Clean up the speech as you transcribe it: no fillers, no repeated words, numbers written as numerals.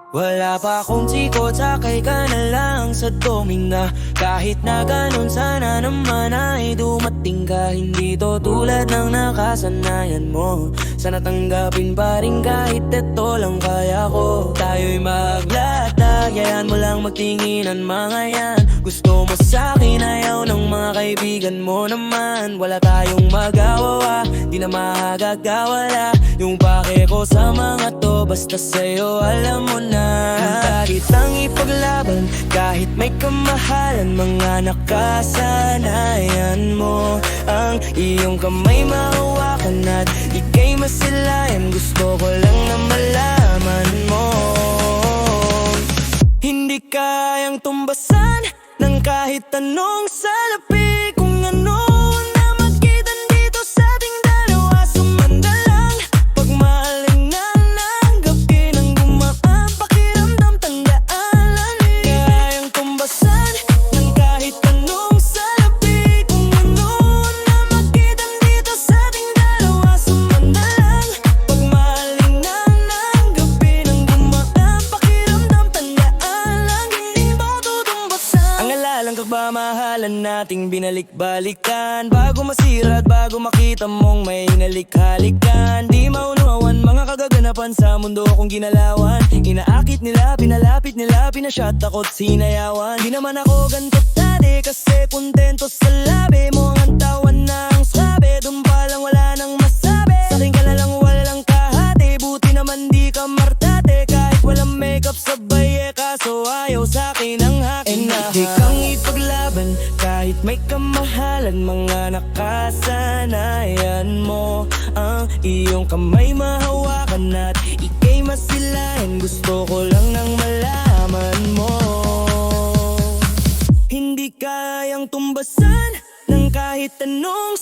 Wala pa akong sikot, sakay ka na lang sa domina. Kahit na ganun, sana naman ay dumating ka. Hindi to tulad ng nakasanayan mo. Sana tanggapin pa rin kahit ito lang kaya ko. Tayo'y maglatag, yayan mo lang magtinginan mga yan. Gusto mo sa'kin, ayaw ng mga kaibigan mo naman. Wala tayong magawa, di na magagawala yung pake ko sa mga to. Basta sa'yo alam mo na kitang ipaglaban kahit may kamahalan. Mga nakasanayan mo ang iyong kamay mahawakan at ika'y masilayan. Gusto ko lang na malaman mo hindi kayang tumbasan ng kahit anong salapi. Kung ano na magkitan dito sa ating dalawa, sumandalang pagmahaling na ng gabi nang gumaan pakiramdam, tandaan lang kayang tumbasan ng kahit anong salapi. Kung ano na magkitan dito sa ating dalawa, sumandalang pagmahaling na ng gabi nang gumaan pakiramdam, tandaan lang hindi mo tutumbasan. Ang alalang kagmamahalan nating binalik-balikan, bago masira at bago makita mong may hinalik-halikan. Di maunawan mga kagaganapan sa mundo kong ginalawan. Inaakit nila, pinalapit nila, pinashot ako't sinayawan. Di naman ako ganito dati kasi kontento sa labi mo. Ang antawan ng sabi, dun pa lang wala nang masabi. Sa'kin ka na lang walang kahati, buti naman di ka martate. Kahit walang makeup sabay kaso ayaw sa'kin ang hakin na di kang ipaglaban kahit may kamahalan. Mga nakasanayan mo ang iyong kamay mahawakan at ika'y masilayan. Gusto ko lang nang malaman mo hindi kayang tumbasan ng kahit anong